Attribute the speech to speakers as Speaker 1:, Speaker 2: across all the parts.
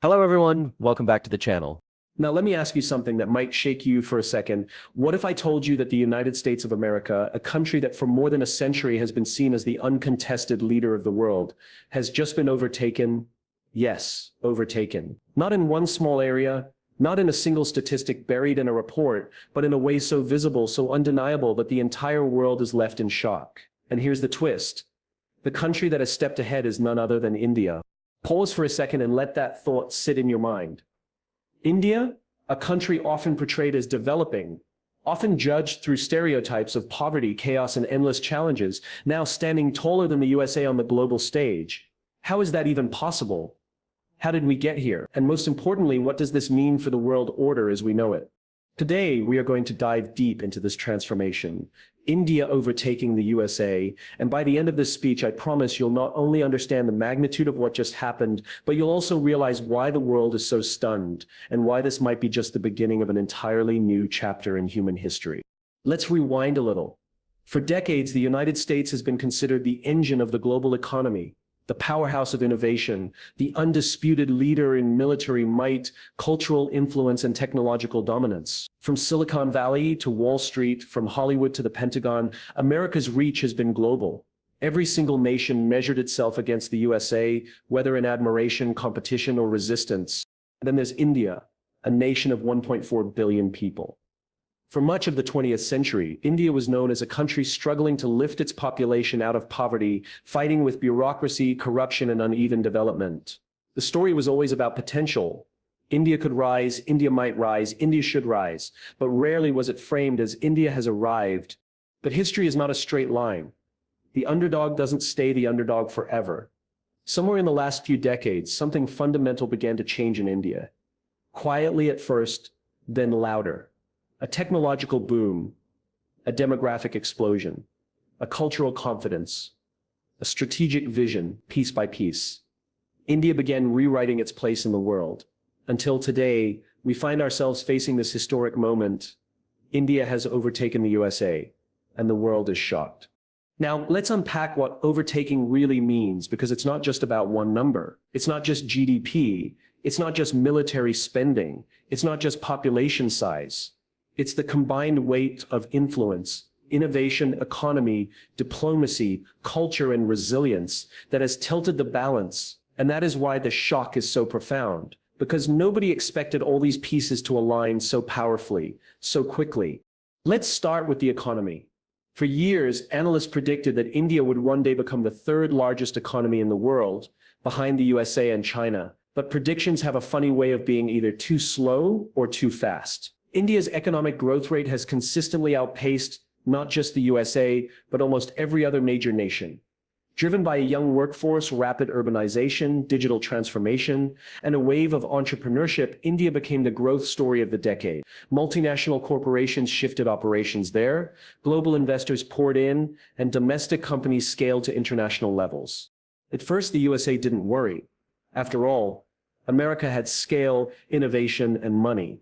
Speaker 1: Hello everyone, welcome back to the channel.
Speaker 2: Now, let me ask you something that might shake you for a second. What if I told you that the United States of America, a country that for more than a century has been seen as the uncontested leader of the world, has just been overtaken? Yes, overtaken. Not in one small area, not in a single statistic buried in a report, but in a way so visible, so undeniable that the entire world is left in shock. And here's the twist. The country that has stepped ahead is none other than India. Pause for a second and let that thought sit in your mind. India, a country often portrayed as developing, often judged through stereotypes of poverty, chaos, and endless challenges, now standing taller than the USA on the global stage. How is that even possible? How did we get here? And most importantly, what does this mean for the world order as we know it? Today, we are going to dive deep into this transformation. India overtaking the USA, and by the end of this speech, I promise you'll not only understand the magnitude of what just happened, but you'll also realize why the world is so stunned, and why this might be just the beginning of an entirely new chapter in human history. Let's rewind a little. For decades, the United States has been considered the engine of the global economy, the powerhouse of innovation, the undisputed leader in military might, cultural influence, and technological dominance. From Silicon Valley to Wall Street, from Hollywood to the Pentagon, America's reach has been global. Every single nation measured itself against the USA, whether in admiration, competition, or resistance. And then there's India, a nation of 1.4 billion people. For much of the 20th century, India was known as a country struggling to lift its population out of poverty, fighting with bureaucracy, corruption, and uneven development. The story was always about potential. India could rise, India might rise, India should rise, but rarely was it framed as India has arrived. But history is not a straight line. The underdog doesn't stay the underdog forever. Somewhere in the last few decades, something fundamental began to change in India. Quietly at first, then louder. A technological boom, a demographic explosion, a cultural confidence, a strategic vision, piece by piece. India began rewriting its place in the world. Until today, we find ourselves facing this historic moment. India has overtaken the USA, and the world is shocked. Now, let's unpack what overtaking really means, because it's not just about one number. It's not just GDP. It's not just military spending. It's not just population size. It's the combined weight of influence, innovation, economy, diplomacy, culture, and resilience that has tilted the balance. And that is why the shock is so profound, because nobody expected all these pieces to align so powerfully, so quickly. Let's start with the economy. For years, analysts predicted that India would one day become the third largest economy in the world, behind the USA and China. But predictions have a funny way of being either too slow or too fast. India's economic growth rate has consistently outpaced not just the USA, but almost every other major nation. Driven by a young workforce, rapid urbanization, digital transformation, and a wave of entrepreneurship, India became the growth story of the decade. Multinational corporations shifted operations there, global investors poured in, and domestic companies scaled to international levels. At first, the USA didn't worry. After all, America had scale, innovation, and money.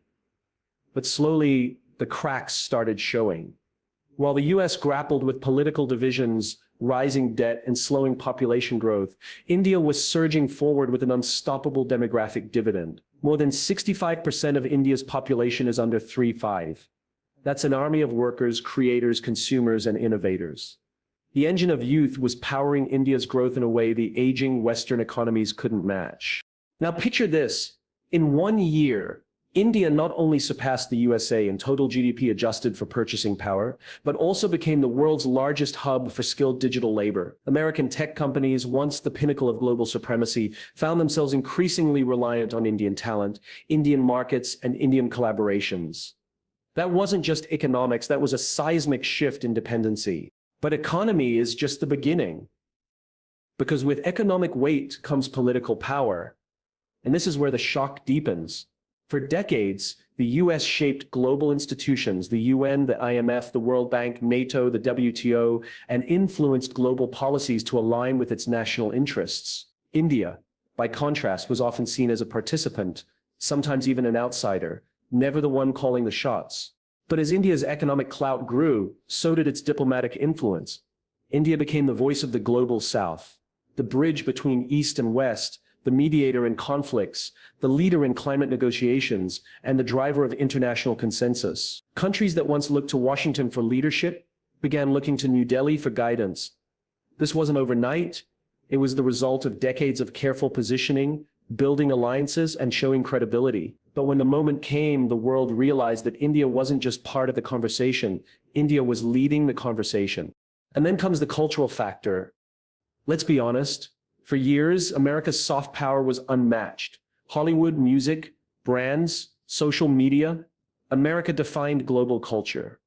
Speaker 2: But slowly, the cracks started showing. While the US grappled with political divisions, rising debt, and slowing population growth, India was surging forward with an unstoppable demographic dividend. More than 65% of India's population is under 3.5. That's an army of workers, creators, consumers, and innovators. The engine of youth was powering India's growth in a way the aging Western economies couldn't match. Now picture this. In 1 year, India not only surpassed the USA in total GDP adjusted for purchasing power, but also became the world's largest hub for skilled digital labor. American tech companies, once the pinnacle of global supremacy, found themselves increasingly reliant on Indian talent, Indian markets, and Indian collaborations. That wasn't just economics, that was a seismic shift in dependency. But economy is just the beginning. Because with economic weight comes political power. And this is where the shock deepens. For decades, the US shaped global institutions, the UN, the IMF, the World Bank, NATO, the WTO, and influenced global policies to align with its national interests. India, by contrast, was often seen as a participant, sometimes even an outsider, never the one calling the shots. But as India's economic clout grew, so did its diplomatic influence. India became the voice of the global South, the bridge between East and West, the mediator in conflicts, the leader in climate negotiations, and the driver of international consensus. Countries that once looked to Washington for leadership began looking to New Delhi for guidance. This wasn't overnight. It was the result of decades of careful positioning, building alliances, and showing credibility. But when the moment came, the world realized that India wasn't just part of the conversation. India was leading the conversation. And then comes the cultural factor. Let's be honest. For years, America's soft power was unmatched. Hollywood, music, brands, social media. America defined global culture.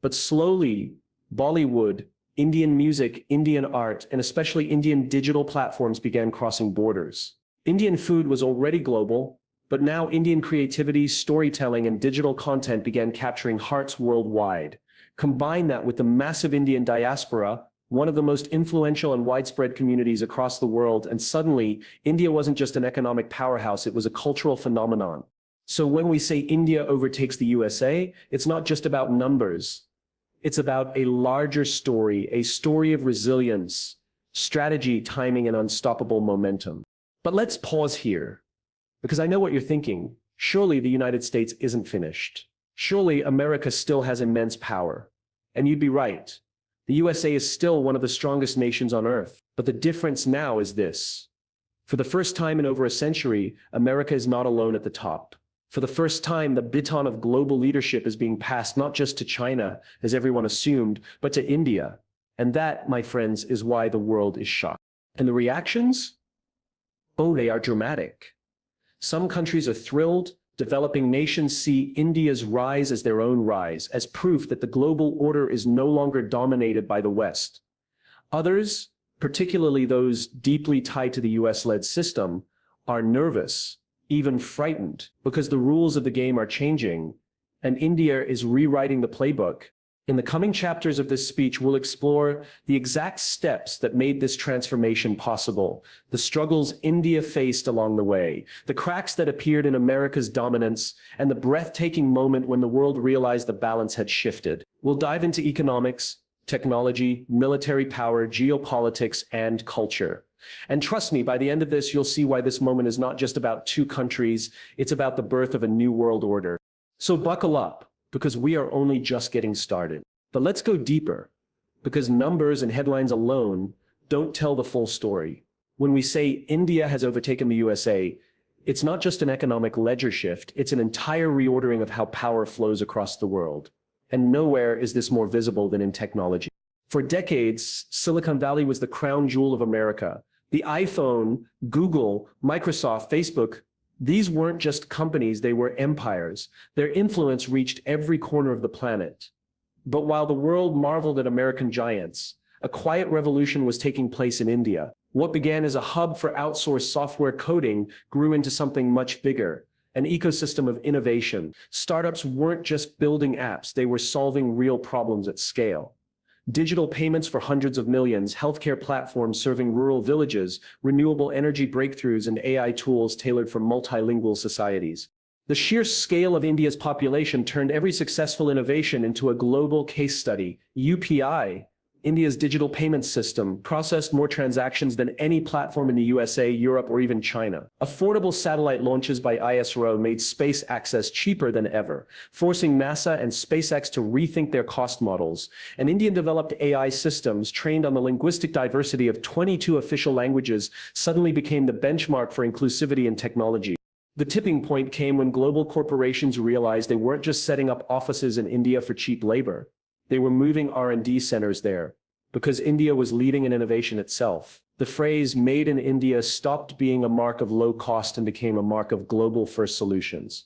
Speaker 2: But slowly, Bollywood, Indian music, Indian art, and especially Indian digital platforms began crossing borders. Indian food was already global, but now Indian creativity, storytelling, and digital content began capturing hearts worldwide. Combine that with the massive Indian diaspora, one of the most influential and widespread communities across the world, and suddenly, India wasn't just an economic powerhouse, it was a cultural phenomenon. So when we say India overtakes the USA, it's not just about numbers. It's about a larger story, a story of resilience, strategy, timing, and unstoppable momentum. But let's pause here, because I know what you're thinking. Surely the United States isn't finished. Surely America still has immense power. And you'd be right. The USA is still one of the strongest nations on earth. But the difference now is this. For the first time in over a century, America is not alone at the top. For the first time, the baton of global leadership is being passed not just to China, as everyone assumed, but to India. And that, my friends, is why the world is shocked. And the reactions? Oh, they are dramatic. Some countries are thrilled. Developing nations see India's rise as their own rise, as proof that the global order is no longer dominated by the West. Others, particularly those deeply tied to the US-led system, are nervous, even frightened, because the rules of the game are changing, and India is rewriting the playbook. In the coming chapters of this speech, we'll explore the exact steps that made this transformation possible, the struggles India faced along the way, the cracks that appeared in America's dominance, and the breathtaking moment when the world realized the balance had shifted. We'll dive into economics, technology, military power, geopolitics, and culture. And trust me, by the end of this, you'll see why this moment is not just about two countries, it's about the birth of a new world order. So buckle up, because we are only just getting started. But let's go deeper, because numbers and headlines alone don't tell the full story. When we say India has overtaken the USA, it's not just an economic ledger shift, it's an entire reordering of how power flows across the world. And nowhere is this more visible than in technology. For decades, Silicon Valley was the crown jewel of America. The iPhone, Google, Microsoft, Facebook, these weren't just companies, they were empires. Their influence reached every corner of the planet. But while the world marveled at American giants, a quiet revolution was taking place in India. What began as a hub for outsourced software coding grew into something much bigger, an ecosystem of innovation. Startups weren't just building apps, they were solving real problems at scale. Digital payments for hundreds of millions, healthcare platforms serving rural villages, renewable energy breakthroughs, and AI tools tailored for multilingual societies. The sheer scale of India's population turned every successful innovation into a global case study. UPI, India's digital payment system, processed more transactions than any platform in the USA, Europe, or even China. Affordable satellite launches by ISRO made space access cheaper than ever, forcing NASA and SpaceX to rethink their cost models. And Indian-developed AI systems, trained on the linguistic diversity of 22 official languages, suddenly became the benchmark for inclusivity in technology. The tipping point came when global corporations realized they weren't just setting up offices in India for cheap labor. They were moving R&D centers there, because India was leading in innovation itself. The phrase "made in India" stopped being a mark of low cost and became a mark of global first solutions.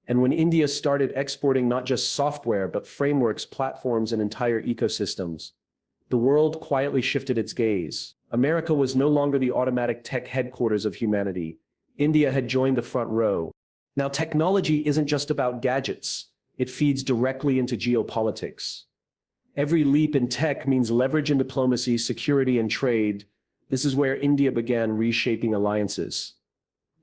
Speaker 2: And when India started exporting not just software, but frameworks, platforms, and entire ecosystems, the world quietly shifted its gaze. America was no longer the automatic tech headquarters of humanity. India had joined the front row. Now, technology isn't just about gadgets. It feeds directly into geopolitics. Every leap in tech means leverage in diplomacy, security, and trade. This is where India began reshaping alliances.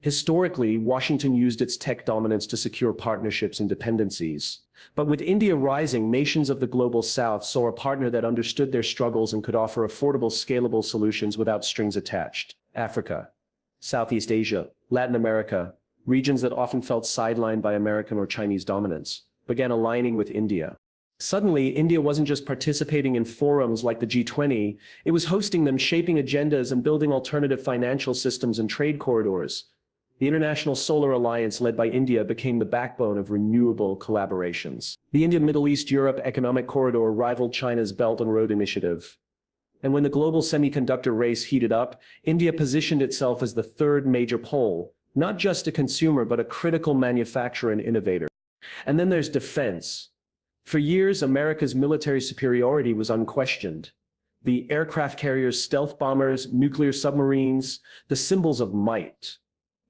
Speaker 2: Historically, Washington used its tech dominance to secure partnerships and dependencies. But with India rising, nations of the global south saw a partner that understood their struggles and could offer affordable, scalable solutions without strings attached. Africa. Southeast Asia, Latin America, regions that often felt sidelined by American or Chinese dominance, began aligning with India. Suddenly, India wasn't just participating in forums like the G20, it was hosting them, shaping agendas and building alternative financial systems and trade corridors. The International Solar Alliance led by India became the backbone of renewable collaborations. The India-Middle East-Europe Economic Corridor rivaled China's Belt and Road Initiative. And when the global semiconductor race heated up, India positioned itself as the third major pole, not just a consumer, but a critical manufacturer and innovator. And then there's defense. For years, America's military superiority was unquestioned. The aircraft carriers, stealth bombers, nuclear submarines, the symbols of might.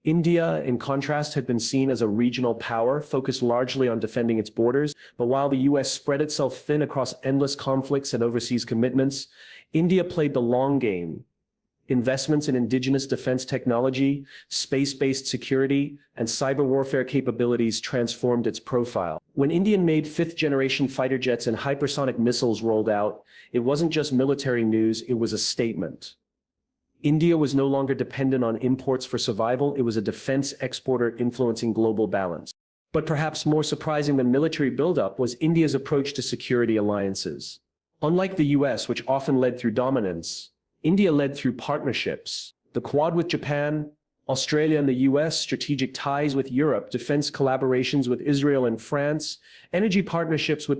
Speaker 2: India, in contrast, had been seen as a regional power, focused largely on defending its borders. But while the US spread itself thin across endless conflicts and overseas commitments, India played the long game. Investments in indigenous defense technology, space-based security, and cyber warfare capabilities transformed its profile. When Indian-made fifth-generation fighter jets and hypersonic missiles rolled out, it wasn't just military news, it was a statement. India was no longer dependent on imports for survival, it was a defense exporter influencing global balance. But perhaps more surprising than military buildup was India's approach to security alliances. Unlike the US, which often led through dominance, India led through partnerships. The Quad with Japan, Australia and the US, strategic ties with Europe, defense collaborations with Israel and France, energy partnerships with the